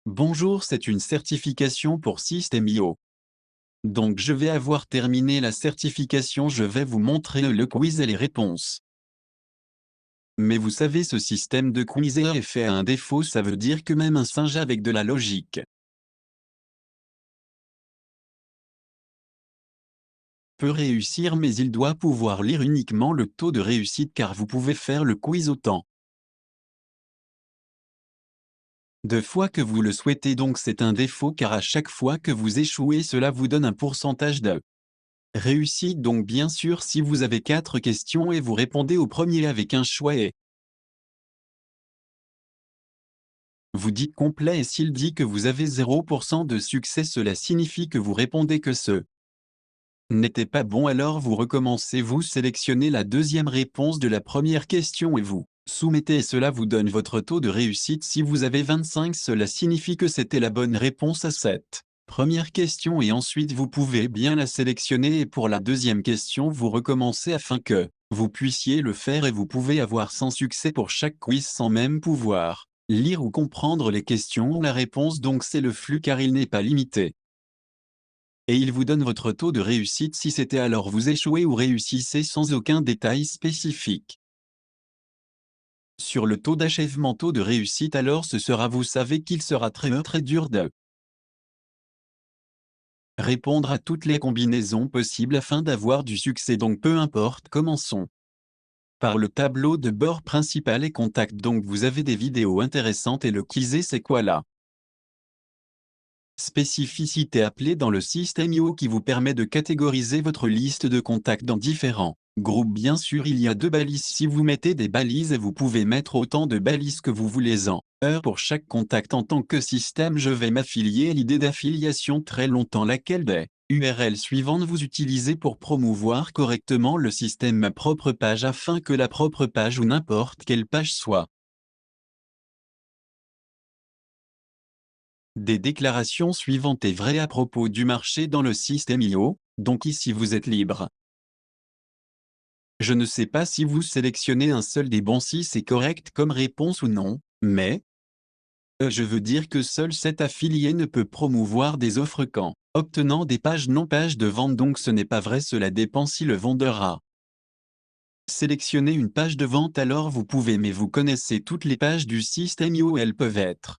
Bonjour, c'est une certification pour System.io. Donc je vais avoir terminé la certification, je vais vous montrer le quiz et les réponses. Mais vous savez, ce système de quiz est fait à un défaut, ça veut dire que même un singe avec de la logique peut réussir, mais il doit pouvoir lire uniquement le taux de réussite, car vous pouvez faire le quiz autant de fois que vous le souhaitez, donc c'est un défaut, car à chaque fois que vous échouez, cela vous donne un pourcentage de réussite. Donc bien sûr, si vous avez 4 questions et vous répondez au premier avec un choix et vous dites complet, et s'il dit que vous avez 0% de succès, cela signifie que vous répondez que ce n'était pas bon, alors vous recommencez, vous sélectionnez la deuxième réponse de la première question et vous soumettez, et cela vous donne votre taux de réussite. Si vous avez 25, cela signifie que c'était la bonne réponse à cette première question, et ensuite vous pouvez bien la sélectionner, et pour la deuxième question vous recommencez afin que vous puissiez le faire, et vous pouvez avoir 100 succès pour chaque quiz sans même pouvoir lire ou comprendre les questions. La réponse donc c'est le flux, car il n'est pas limité. Et il vous donne votre taux de réussite. Si c'était, alors vous échouez ou réussissez sans aucun détail spécifique. Sur le taux d'achèvement, taux de réussite, alors ce sera, vous savez qu'il sera très dur de répondre à toutes les combinaisons possibles afin d'avoir du succès, donc peu importe. Commençons par le tableau de bord principal et contact. Donc vous avez des vidéos intéressantes, et le quiz, c'est quoi là? Spécificité appelée dans le système IO, qui vous permet de catégoriser votre liste de contacts dans différents groupes. Bien sûr, il y a deux balises. Si vous mettez des balises, vous pouvez mettre autant de balises que vous voulez en heure pour chaque contact. En tant que système, je vais m'affilier à l'idée d'affiliation très longtemps, laquelle des URL suivantes vous utilisez pour promouvoir correctement le système. Ma propre page, afin que la propre page ou n'importe quelle page soit des déclarations suivantes et vraies à propos du marché dans le système IO, donc ici vous êtes libre. Je ne sais pas si vous sélectionnez un seul des bons, si c'est correct comme réponse ou non, mais je veux dire que seul cet affilié ne peut promouvoir des offres qu'en obtenant des pages non pages de vente. Donc ce n'est pas vrai, cela dépend. Si le vendeur a sélectionné une page de vente, alors vous pouvez, mais vous connaissez toutes les pages du système IO, elles peuvent être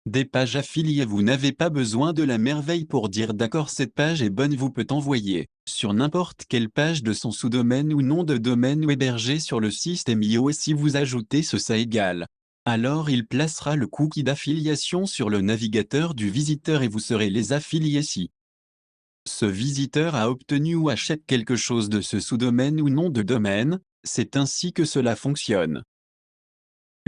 des pages affiliées. Vous n'avez pas besoin de la merveille pour dire d'accord, cette page est bonne. Vous peut envoyer sur n'importe quelle page de son sous-domaine ou nom de domaine ou hébergé sur le système IO, et si vous ajoutez ce ça égale, alors il placera le cookie d'affiliation sur le navigateur du visiteur et vous serez les affiliés si ce visiteur a obtenu ou achète quelque chose de ce sous-domaine ou nom de domaine. C'est ainsi que cela fonctionne.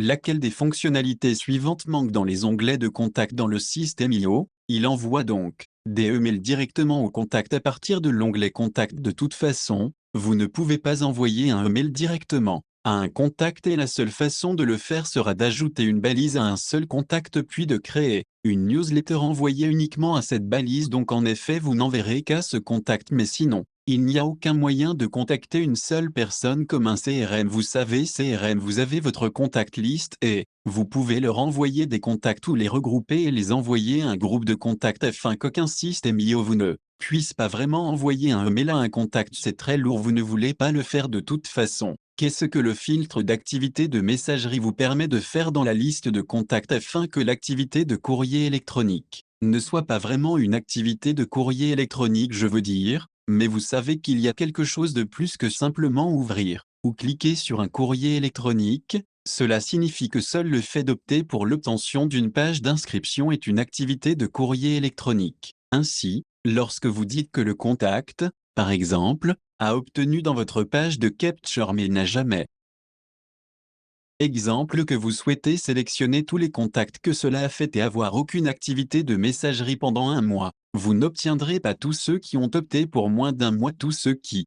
Laquelle des fonctionnalités suivantes manque dans les onglets de contact dans le système IO? Il envoie donc des emails directement au contact à partir de l'onglet Contact. De toute façon, vous ne pouvez pas envoyer un email directement à un contact, et la seule façon de le faire sera d'ajouter une balise à un seul contact puis de créer une newsletter envoyée uniquement à cette balise. Donc en effet, vous n'enverrez qu'à ce contact, mais sinon, il n'y a aucun moyen de contacter une seule personne comme un CRM. Vous savez, CRM, vous avez votre contact list et vous pouvez leur envoyer des contacts ou les regrouper et les envoyer à un groupe de contacts afin qu'aucun système IO vous ne puisse pas vraiment envoyer un email à un contact. C'est très lourd, vous ne voulez pas le faire de toute façon. Qu'est-ce que le filtre d'activité de messagerie vous permet de faire dans la liste de contacts afin que l'activité de courrier électronique ne soit pas vraiment une activité de courrier électronique, je veux dire, mais vous savez qu'il y a quelque chose de plus que simplement ouvrir ou cliquer sur un courrier électronique. Cela signifie que seul le fait d'opter pour l'obtention d'une page d'inscription est une activité de courrier électronique. Ainsi, lorsque vous dites que le contact, par exemple, a obtenu dans votre page de capture mais n'a jamais exemple que vous souhaitez sélectionner tous les contacts que cela a fait et avoir aucune activité de messagerie pendant un mois, vous n'obtiendrez pas tous ceux qui ont opté pour moins d'un mois. Tous ceux qui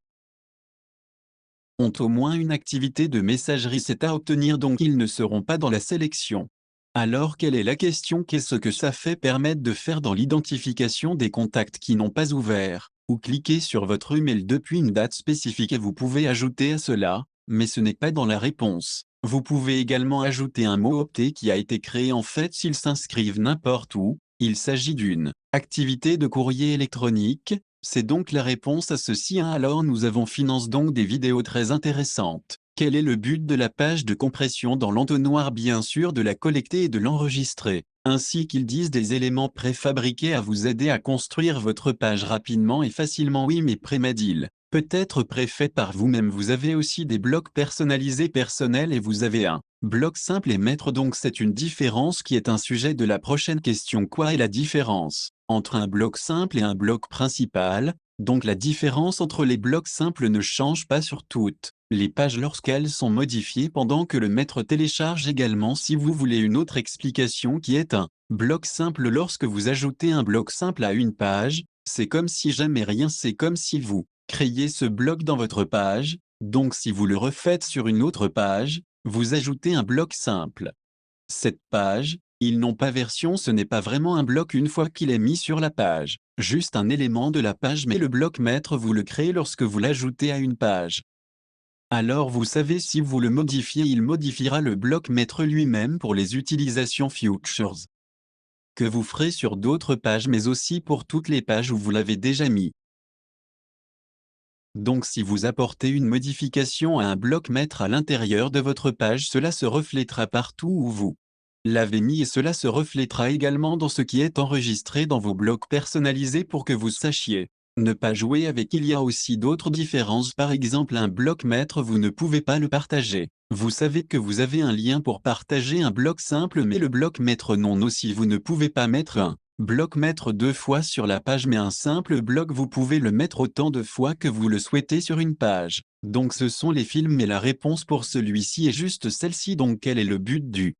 ont au moins une activité de messagerie, c'est à obtenir, donc ils ne seront pas dans la sélection. Alors quelle est la question? Qu'est-ce que ça fait permettre de faire dans l'identification des contacts qui n'ont pas ouvert ou cliqué sur votre email depuis une date spécifique, et vous pouvez ajouter à cela, mais ce n'est pas dans la réponse. Vous pouvez également ajouter un mot-opté qui a été créé en fait s'ils s'inscrivent n'importe où. Il s'agit d'une activité de courrier électronique. C'est donc la réponse à ceci. Alors nous avons finance donc des vidéos très intéressantes. Quel est le but de la page de compression dans l'entonnoir? Bien sûr de la collecter et de l'enregistrer, ainsi qu'ils disent des éléments préfabriqués à vous aider à construire votre page rapidement et facilement. Oui mais Prémadil, peut-être préfet par vous-même. Vous avez aussi des blocs personnalisés personnels et vous avez un bloc simple et maître, donc c'est une différence qui est un sujet de la prochaine question. Quoi est la différence entre un bloc simple et un bloc principal? Donc la différence entre les blocs simples ne change pas sur toutes les pages lorsqu'elles sont modifiées pendant que le maître télécharge également. Si vous voulez une autre explication qui est un bloc simple, lorsque vous ajoutez un bloc simple à une page, c'est comme si jamais rien, c'est comme si vous créez ce bloc dans votre page, donc si vous le refaites sur une autre page, vous ajoutez un bloc simple. Cette page, ils n'ont pas version, ce n'est pas vraiment un bloc une fois qu'il est mis sur la page, juste un élément de la page, mais le bloc maître vous le créez lorsque vous l'ajoutez à une page. Alors vous savez, si vous le modifiez, il modifiera le bloc maître lui-même pour les utilisations futures que vous ferez sur d'autres pages, mais aussi pour toutes les pages où vous l'avez déjà mis. Donc si vous apportez une modification à un bloc maître à l'intérieur de votre page, cela se reflétera partout où vous l'avez mis et cela se reflétera également dans ce qui est enregistré dans vos blocs personnalisés pour que vous sachiez ne pas jouer avec. Il y a aussi d'autres différences, par exemple un bloc maître vous ne pouvez pas le partager. Vous savez que vous avez un lien pour partager un bloc simple mais le bloc maître non. Aussi vous ne pouvez pas mettre un bloc maître 2 fois sur la page, mais un simple bloc vous pouvez le mettre autant de fois que vous le souhaitez sur une page. Donc ce sont les films et la réponse pour celui-ci est juste celle-ci. Donc quel est le but du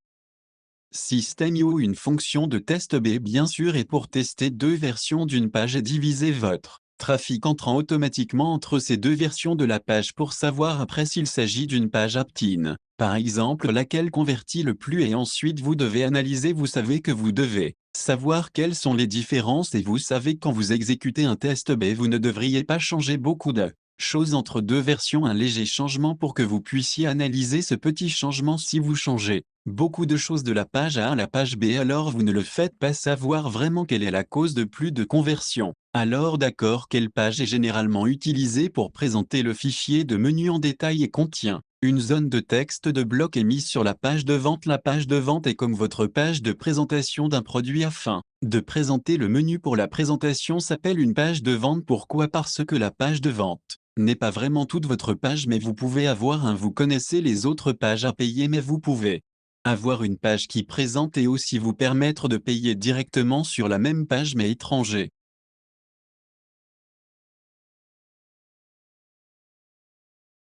système IO? Une fonction de test B bien sûr, et pour tester deux versions d'une page et diviser votre trafic entrant automatiquement entre ces deux versions de la page pour savoir après s'il s'agit d'une page opt-in, par exemple, laquelle convertit le plus, et ensuite vous devez analyser. Vous savez que vous devez savoir quelles sont les différences et vous savez quand vous exécutez un test B vous ne devriez pas changer beaucoup de choses entre deux versions, un léger changement pour que vous puissiez analyser ce petit changement. Si vous changez beaucoup de choses de la page A à la page B, alors vous ne le faites pas savoir vraiment quelle est la cause de plus de conversion. Alors d'accord, quelle page est généralement utilisée pour présenter le fichier de menu en détail et contient une zone de texte de bloc est mise sur la page de vente? La page de vente est comme votre page de présentation d'un produit. Afin de présenter le menu pour la présentation s'appelle une page de vente. Pourquoi? Parce que la page de vente n'est pas vraiment toute votre page, mais vous pouvez avoir un, vous connaissez les autres pages à payer, mais vous pouvez avoir une page qui présente et aussi vous permettre de payer directement sur la même page mais étranger.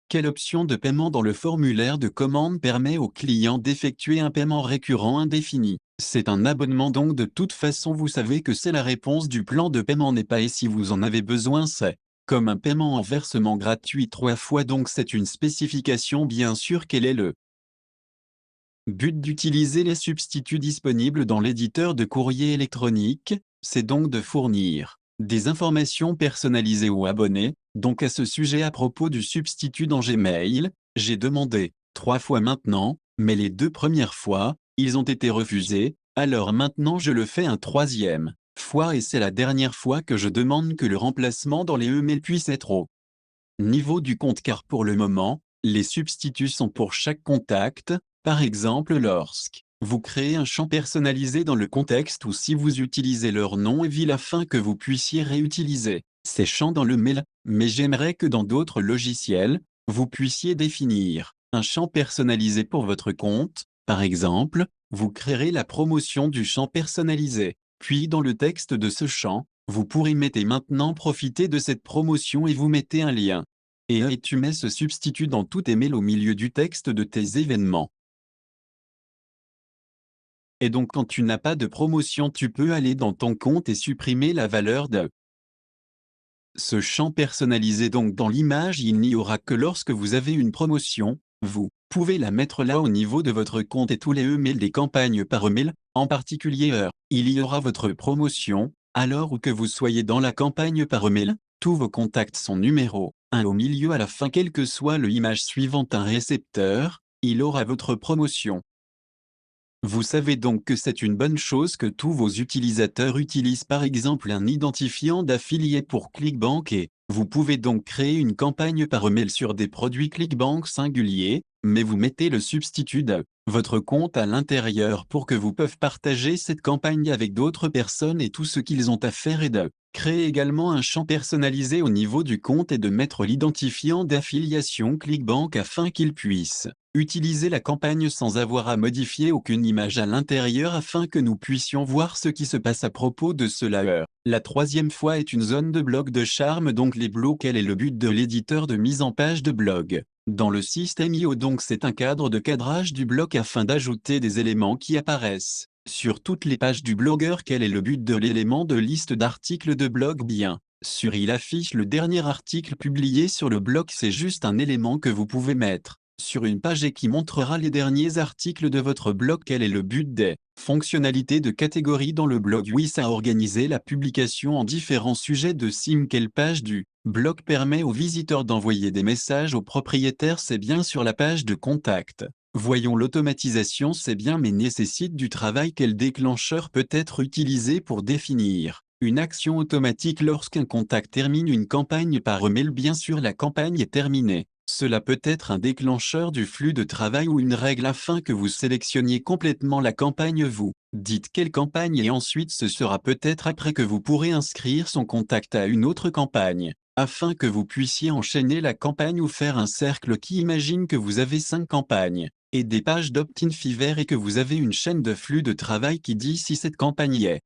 Quelle option de paiement dans le formulaire de commande permet au client d'effectuer un paiement récurrent indéfini? C'est un abonnement, donc de toute façon vous savez que c'est la réponse du plan de paiement n'est pas, et si vous en avez besoin c'est comme un paiement en versement gratuit 3 fois, donc c'est une spécification. Bien sûr, quel est le but d'utiliser les substituts disponibles dans l'éditeur de courrier électronique? C'est donc de fournir des informations personnalisées aux abonnés. Donc à ce sujet, à propos du substitut dans Gmail, j'ai demandé 3 fois maintenant, mais les 2 premières fois, ils ont été refusés, alors maintenant je le fais un 3e fois et c'est la dernière fois que je demande que le remplacement dans les emails puisse être au niveau du compte, car pour le moment, les substituts sont pour chaque contact. Par exemple, lorsque vous créez un champ personnalisé dans le contexte ou si vous utilisez leur nom et ville afin que vous puissiez réutiliser ces champs dans le mail, mais j'aimerais que dans d'autres logiciels, vous puissiez définir un champ personnalisé pour votre compte. Par exemple, vous créerez la promotion du champ personnalisé, puis dans le texte de ce champ, vous pourrez mettre maintenant profiter de cette promotion et vous mettez un lien. Et tu mets ce substitut dans tous tes mails au milieu du texte de tes événements. Et donc quand tu n'as pas de promotion, tu peux aller dans ton compte et supprimer la valeur de ce champ personnalisé. Donc dans l'image, il n'y aura que lorsque vous avez une promotion, vous pouvez la mettre là au niveau de votre compte et tous les emails des campagnes par email, en particulier il y aura votre promotion, alors où que vous soyez dans la campagne par email, tous vos contacts sont numéro 1 au milieu à la fin, quelle que soit l'image suivante un récepteur, il aura votre promotion. Vous savez donc que c'est une bonne chose que tous vos utilisateurs utilisent par exemple un identifiant d'affilié pour ClickBank et vous pouvez donc créer une campagne par email sur des produits ClickBank singuliers, mais vous mettez le substitut de votre compte à l'intérieur pour que vous puissiez partager cette campagne avec d'autres personnes et tout ce qu'ils ont à faire et de créer également un champ personnalisé au niveau du compte et de mettre l'identifiant d'affiliation ClickBank afin qu'ils puissent utiliser la campagne sans avoir à modifier aucune image à l'intérieur afin que nous puissions voir ce qui se passe à propos de cela. La troisième fois est une zone de blog de charme donc les blogs quel est le but de l'éditeur de mise en page de blog. Dans le système IO donc c'est un cadre de cadrage du blog afin d'ajouter des éléments qui apparaissent sur toutes les pages du blogueur quel est le but de l'élément de liste d'articles de blog bien sûr il affiche le dernier article publié sur le blog c'est juste un élément que vous pouvez mettre sur une page et qui montrera les derniers articles de votre blog. Quel est le but des fonctionnalités de catégorie dans le blog? Oui, ça a organisé la publication en différents sujets de sim. Quelle page du blog permet aux visiteurs d'envoyer des messages aux propriétaires? C'est bien sur la page de contact. Voyons l'automatisation, c'est bien mais nécessite du travail. Quel déclencheur peut être utilisé pour définir une action automatique lorsqu'un contact termine une campagne par email? Bien sûr, la campagne est terminée. Cela peut être un déclencheur du flux de travail ou une règle afin que vous sélectionniez complètement la campagne. Vous dites quelle campagne et ensuite ce sera peut-être après que vous pourrez inscrire son contact à une autre campagne, afin que vous puissiez enchaîner la campagne ou faire un cercle qui imagine que vous avez 5 campagnes et des pages d'opt-in Fiverr et que vous avez une chaîne de flux de travail qui dit si cette campagne est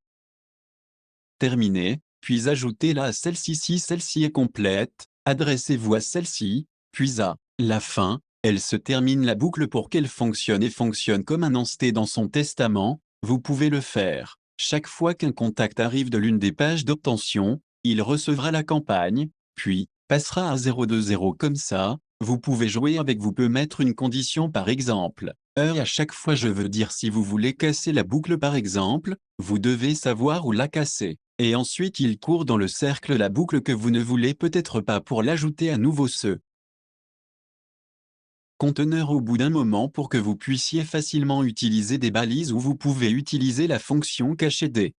terminée, puis ajoutez-la à celle-ci si celle-ci est complète, adressez-vous à celle-ci, puis à la fin, elle se termine la boucle pour qu'elle fonctionne et fonctionne comme un insté dans son testament. Vous pouvez le faire. Chaque fois qu'un contact arrive de l'une des pages d'obtention, il recevra la campagne, puis passera à 020 comme ça. Vous pouvez jouer avec, vous pouvez mettre une condition par exemple. À chaque fois je veux dire si vous voulez casser la boucle par exemple, vous devez savoir où la casser. Et ensuite il court dans le cercle la boucle que vous ne voulez peut-être pas pour l'ajouter à nouveau ce conteneur au bout d'un moment pour que vous puissiez facilement utiliser des balises ou vous pouvez utiliser la fonction cachée des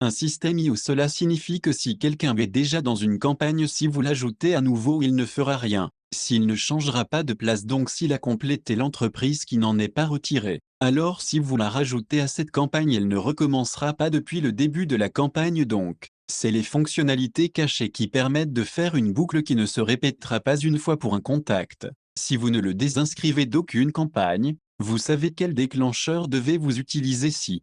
un système IO. Cela signifie que si quelqu'un est déjà dans une campagne, si vous l'ajoutez à nouveau, il ne fera rien. S'il ne changera pas de place, donc s'il a complété l'entreprise qui n'en est pas retirée. Alors si vous la rajoutez à cette campagne, elle ne recommencera pas depuis le début de la campagne donc. C'est les fonctionnalités cachées qui permettent de faire une boucle qui ne se répétera pas une fois pour un contact. Si vous ne le désinscrivez d'aucune campagne, vous savez quel déclencheur devez vous utiliser si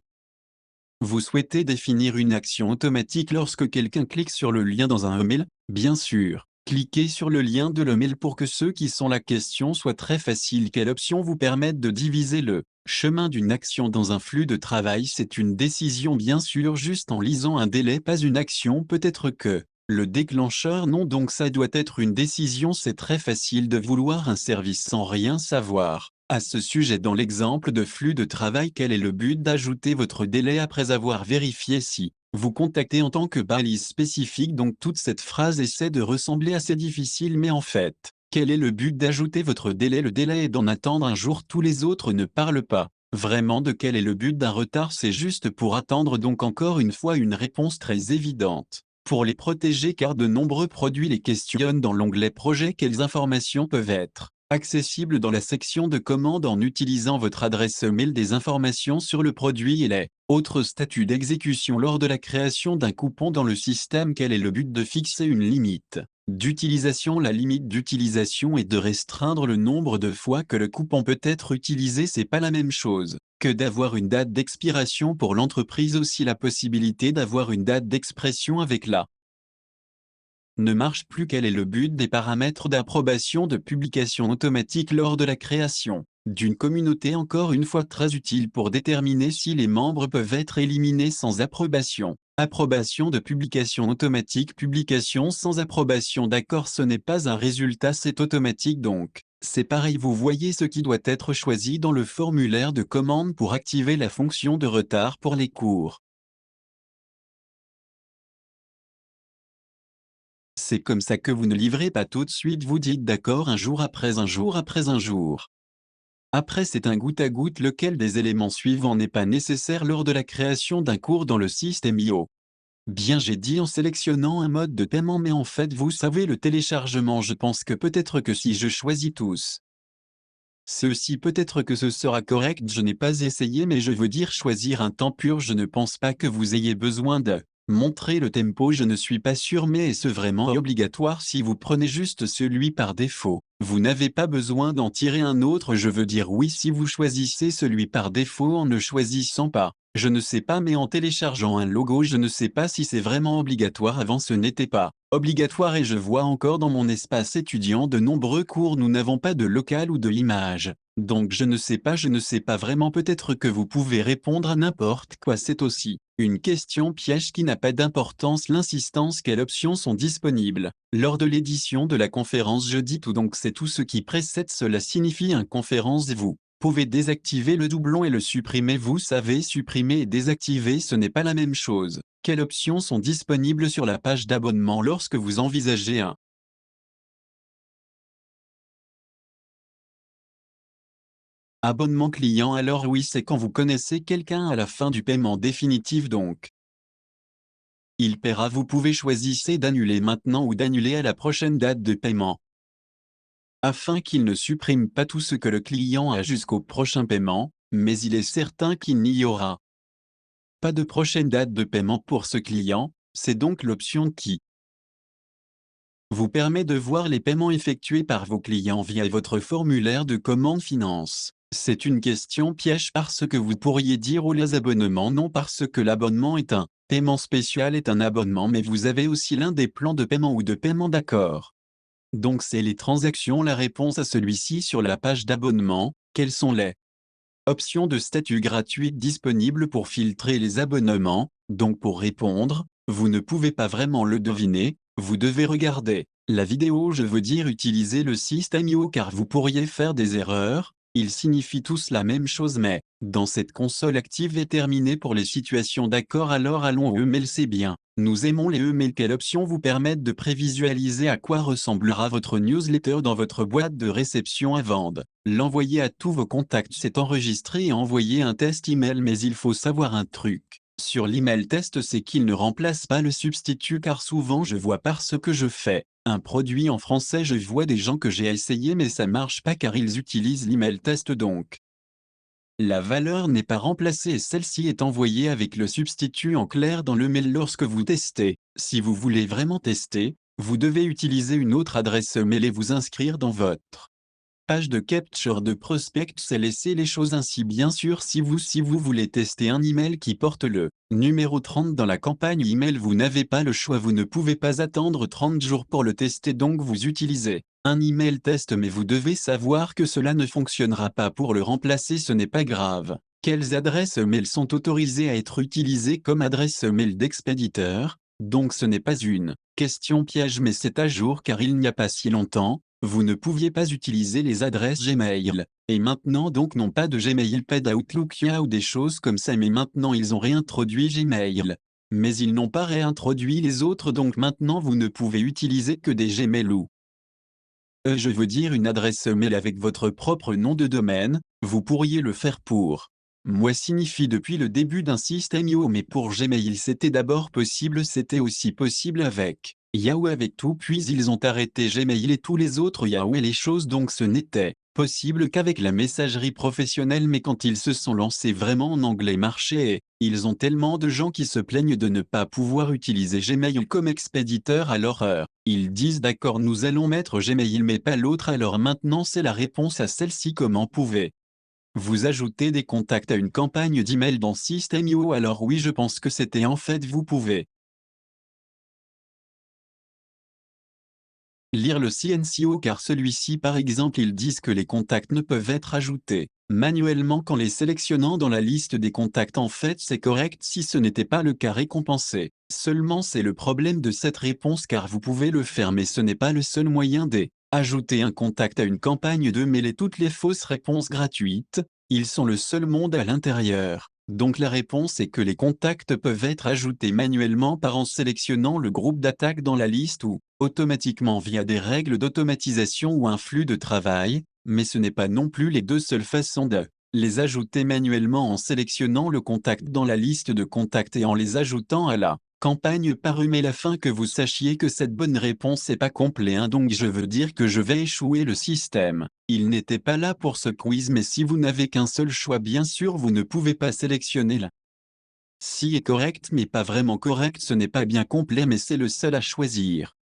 vous souhaitez définir une action automatique lorsque quelqu'un clique sur le lien dans un email. Bien sûr, cliquez sur le lien de l'email pour que ceux qui sont la question soient très faciles. Quelle option vous permettent de diviser le chemin d'une action dans un flux de travail? C'est une décision bien sûr juste en lisant un délai, pas une action. Peut-être que le déclencheur non, donc ça doit être une décision. C'est très facile de vouloir un service sans rien savoir. À ce sujet, dans l'exemple de flux de travail, quel est le but d'ajouter votre délai après avoir vérifié si vous contactez en tant que balise spécifique? Donc toute cette phrase essaie de ressembler assez difficile, mais en fait, quel est le but d'ajouter votre délai? Le délai est d'en attendre un jour, tous les autres ne parlent pas vraiment de quel est le but d'un retard, c'est juste pour attendre. Donc encore une fois une réponse très évidente. Pour les protéger car de nombreux produits les questionnent dans l'onglet projet. Quelles informations peuvent être accessibles dans la section de commande en utilisant votre adresse mail? Des informations sur le produit et les autres statuts d'exécution lors de la création d'un coupon dans le système. Quel est le but de fixer une limite d'utilisation? La limite d'utilisation est de restreindre le nombre de fois que le coupon peut être utilisé. C'est pas la même chose que d'avoir une date d'expiration pour l'entreprise. Aussi la possibilité d'avoir une date d'expression avec la ne marche plus. Quel est le but des paramètres d'approbation de publication automatique lors de la création d'une communauté? Encore une fois très utile pour déterminer si les membres peuvent être éliminés sans approbation. Approbation de publication automatique, publication sans approbation. D'accord, ce n'est pas un résultat, c'est automatique donc. C'est pareil, vous voyez ce qui doit être choisi dans le formulaire de commande pour activer la fonction de retard pour les cours. C'est comme ça que vous ne livrez pas tout de suite, vous dites d'accord un jour après un jour après un jour. Après c'est un goutte à goutte lequel des éléments suivants n'est pas nécessaire lors de la création d'un cours dans le système IO. Bien j'ai dit en sélectionnant un mode de paiement mais en fait vous savez le téléchargement je pense que peut-être que si je choisis tous. Ceci peut-être que ce sera correct je n'ai pas essayé mais je veux dire choisir un temps pur je ne pense pas que vous ayez besoin de montrer le tempo je ne suis pas sûr mais est-ce vraiment obligatoire si vous prenez juste celui par défaut. Vous n'avez pas besoin d'en tirer un autre je veux dire oui si vous choisissez celui par défaut en ne choisissant pas. Je ne sais pas mais en téléchargeant un logo je ne sais pas si c'est vraiment obligatoire avant ce n'était pas obligatoire et je vois encore dans mon espace étudiant de nombreux cours nous n'avons pas de local ou de image. Donc je ne sais pas vraiment peut-être que vous pouvez répondre à n'importe quoi c'est aussi une question piège qui n'a pas d'importance l'insistance quelles options sont disponibles. Lors de l'édition de la conférence je dis tout donc c'est tout ce qui précède cela signifie une conférence vous pouvez désactiver le doublon et le supprimer vous savez supprimer et désactiver ce n'est pas la même chose. Quelles options sont disponibles sur la page d'abonnement lorsque vous envisagez un abonnement client alors oui c'est quand vous connaissez quelqu'un à la fin du paiement définitif donc. Il paiera vous pouvez choisir d'annuler maintenant ou d'annuler à la prochaine date de paiement. Afin qu'il ne supprime pas tout ce que le client a jusqu'au prochain paiement, mais il est certain qu'il n'y aura pas de prochaine date de paiement pour ce client, c'est donc l'option qui vous permet de voir les paiements effectués par vos clients via votre formulaire de commande finance. C'est une question piège parce que vous pourriez dire ou les abonnements non parce que l'abonnement est un paiement spécial est un abonnement mais vous avez aussi l'un des plans de paiement ou de paiement d'accord. Donc c'est les transactions la réponse à celui-ci sur la page d'abonnement, quelles sont les options de statut gratuites disponibles pour filtrer les abonnements, donc pour répondre, vous ne pouvez pas vraiment le deviner, vous devez regarder la vidéo je veux dire utiliser le système IO car vous pourriez faire des erreurs, ils signifient tous la même chose mais, dans cette console active et terminée pour les situations d'accord alors allons aux emails c'est bien. Nous aimons les emails quelles options vous permettent de prévisualiser à quoi ressemblera votre newsletter dans votre boîte de réception à vendre. L'envoyer à tous vos contacts c'est enregistrer et envoyer un test email mais il faut savoir un truc. Sur l'email test c'est qu'il ne remplace pas le substitut car souvent je vois parce que je fais un produit en français je vois des gens que j'ai essayé mais ça marche pas car ils utilisent l'email test donc. La valeur n'est pas remplacée et celle-ci est envoyée avec le substitut en clair dans le mail lorsque vous testez. Si vous voulez vraiment tester, vous devez utiliser une autre adresse mail et vous inscrire dans votre page de capture de prospect c'est laisser les choses ainsi bien sûr si vous voulez tester un email qui porte le numéro 30 dans la campagne email vous n'avez pas le choix vous ne pouvez pas attendre 30 jours pour le tester donc vous utilisez un email test mais vous devez savoir que cela ne fonctionnera pas pour le remplacer ce n'est pas grave. Quelles adresses mail sont autorisées à être utilisées comme adresse mail d'expéditeur? Donc ce n'est pas une question piège mais c'est à jour car il n'y a pas si longtemps, vous ne pouviez pas utiliser les adresses Gmail. Et maintenant donc non pas de Gmail, pas d'Outlook ou des choses comme ça mais maintenant ils ont réintroduit Gmail. Mais ils n'ont pas réintroduit les autres donc maintenant vous ne pouvez utiliser que des Gmail ou je veux dire une adresse mail avec votre propre nom de domaine, vous pourriez le faire pour moi signifie depuis le début d'un système IO mais pour Gmail c'était d'abord possible c'était aussi possible avec Yahoo avec tout puis ils ont arrêté Gmail et tous les autres Yahoo et les choses donc ce n'était possible qu'avec la messagerie professionnelle mais quand ils se sont lancés vraiment en anglais marché et ils ont tellement de gens qui se plaignent de ne pas pouvoir utiliser Gmail comme expéditeur alors ils disent d'accord nous allons mettre Gmail mais pas l'autre alors maintenant c'est la réponse à celle-ci comment pouvez vous ajouter des contacts à une campagne d'email dans System.io alors oui je pense que c'était en fait vous pouvez lire le CNCO car celui-ci par exemple ils disent que les contacts ne peuvent être ajoutés manuellement qu'en les sélectionnant dans la liste des contacts en fait c'est correct si ce n'était pas le cas récompensé. Seulement c'est le problème de cette réponse car vous pouvez le faire mais ce n'est pas le seul moyen ajouter un contact à une campagne de mail et toutes les fausses réponses gratuites, ils sont le seul monde à l'intérieur. Donc la réponse est que les contacts peuvent être ajoutés manuellement par en sélectionnant le groupe d'attaque dans la liste ou automatiquement via des règles d'automatisation ou un flux de travail, Mais ce n'est pas non plus les deux seules façons de les ajouter manuellement en sélectionnant le contact dans la liste de contacts et en les ajoutant à la campagne par email afin que vous sachiez que cette bonne réponse n'est pas complète, donc je veux dire que je vais échouer le système. Il n'était pas là pour ce quiz, mais si vous n'avez qu'un seul choix, bien sûr vous ne pouvez pas sélectionner la si est correct mais pas vraiment correct, ce n'est pas bien complet mais c'est le seul à choisir.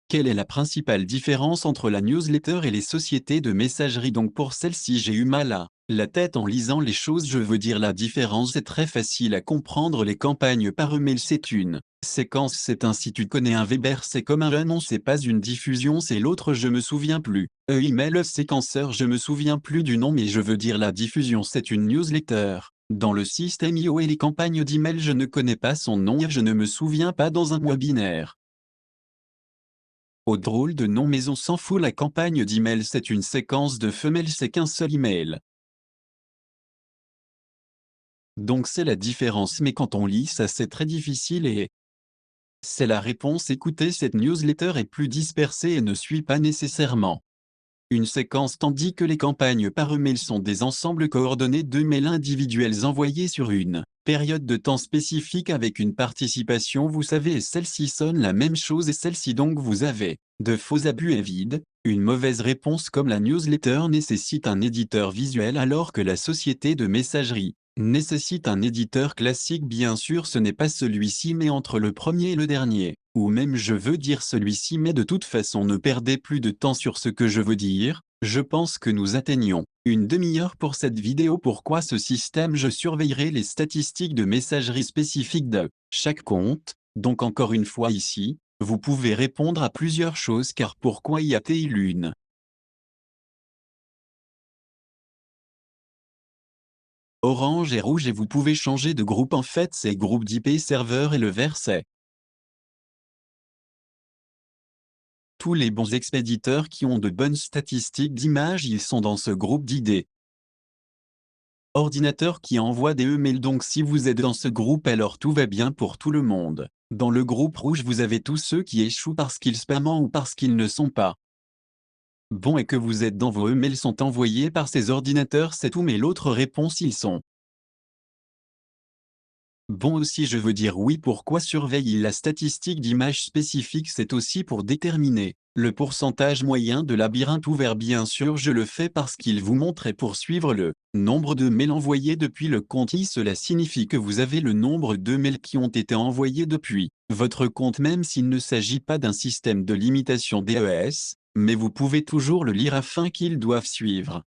Quelle est la principale différence entre la newsletter et les sociétés de messagerie? Donc pour celle-ci j'ai eu mal à la tête en lisant les choses, je veux dire la différence est très facile à comprendre. Les campagnes par email c'est une séquence, c'est un si tu connais un Weber c'est comme un annonce, c'est pas une diffusion, c'est l'autre je me souviens plus. Email séquenceur je me souviens plus du nom mais je veux dire la diffusion c'est une newsletter. Dans le système IO et les campagnes d'email je ne connais pas son nom et je ne me souviens pas dans un webinaire. Au drôle de nom mais on s'en fout, la campagne d'email c'est une séquence de femelles, c'est qu'un seul email. Donc c'est la différence, mais quand on lit ça c'est très difficile et c'est la réponse. Écoutez, cette newsletter est plus dispersée et ne suit pas nécessairement une séquence, tandis que les campagnes par email sont des ensembles coordonnés de mails individuels envoyés sur une période de temps spécifique avec une participation, vous savez, et celle-ci sonne la même chose et celle-ci, donc vous avez de faux abus et vide. Une mauvaise réponse comme la newsletter nécessite un éditeur visuel alors que la société de messagerie nécessite un éditeur classique. Bien sûr ce n'est pas celui-ci mais entre le premier et le dernier, ou même je veux dire celui-ci, mais de toute façon ne perdez plus de temps sur ce que je veux dire. Je pense que nous atteignons une demi-heure pour cette vidéo. Pourquoi ce système? Je surveillerai les statistiques de messagerie spécifiques de chaque compte. Donc encore une fois ici, vous pouvez répondre à plusieurs choses car pourquoi y a-t-il une orange et rouge et vous pouvez changer de groupe? En fait c'est groupe d'IP serveur et le vert c'est tous les bons expéditeurs qui ont de bonnes statistiques d'image, ils sont dans ce groupe d'ID. Ordinateur qui envoie des emails, donc si vous êtes dans ce groupe alors tout va bien pour tout le monde. Dans le groupe rouge vous avez tous ceux qui échouent parce qu'ils spamment ou parce qu'ils ne sont pas bons et que vous êtes dans vos emails sont envoyés par ces ordinateurs, c'est tout, mais l'autre réponse ils sont bon aussi, je veux dire oui. Pourquoi surveille la statistique d'image spécifique? C'est aussi pour déterminer le pourcentage moyen de labyrinthe ouvert. Bien sûr je le fais parce qu'il vous montre et pour suivre le nombre de mails envoyés depuis le compte I. Cela signifie que vous avez le nombre de mails qui ont été envoyés depuis votre compte, même s'il ne s'agit pas d'un système de limitation DES, mais vous pouvez toujours le lire afin qu'ils doivent suivre.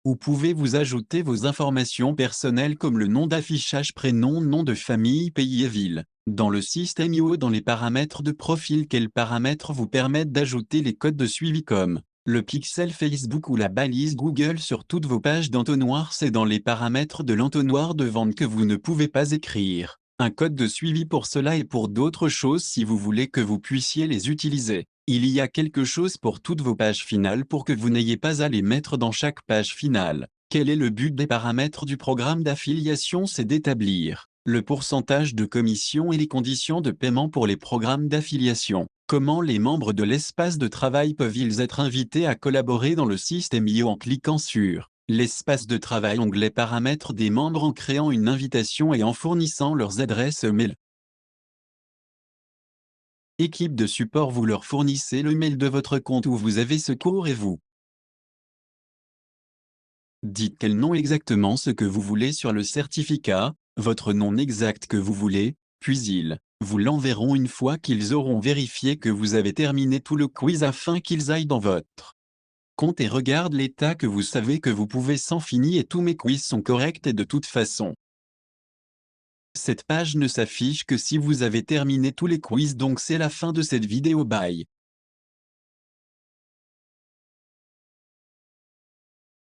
Vous pouvez vous ajouter vos informations personnelles comme le nom d'affichage, prénom, nom de famille, pays et ville. Dans le système IO, dans les paramètres de profil, quels paramètres vous permettent d'ajouter les codes de suivi comme le pixel Facebook ou la balise Google sur toutes vos pages d'entonnoir? C'est dans les paramètres de l'entonnoir de vente que vous ne pouvez pas écrire un code de suivi pour cela et pour d'autres choses si vous voulez que vous puissiez les utiliser. Il y a quelque chose pour toutes vos pages finales pour que vous n'ayez pas à les mettre dans chaque page finale. Quel est le but des paramètres du programme d'affiliation? C'est d'établir le pourcentage de commission et les conditions de paiement pour les programmes d'affiliation. Comment les membres de l'espace de travail peuvent-ils être invités à collaborer dans le système IO? En cliquant sur l'espace de travail, onglet paramètres des membres, en créant une invitation et en fournissant leurs adresses mail. Équipe de support, vous leur fournissez le mail de votre compte où vous avez secours et vous dites quel nom exactement ce que vous voulez sur le certificat, votre nom exact que vous voulez, puis ils vous l'enverront une fois qu'ils auront vérifié que vous avez terminé tout le quiz afin qu'ils aillent dans votre compte et regardent l'état, que vous savez que vous pouvez sans fini et tous mes quiz sont corrects et de toute façon. Cette page ne s'affiche que si vous avez terminé tous les quiz, donc c'est la fin de cette vidéo. Bye.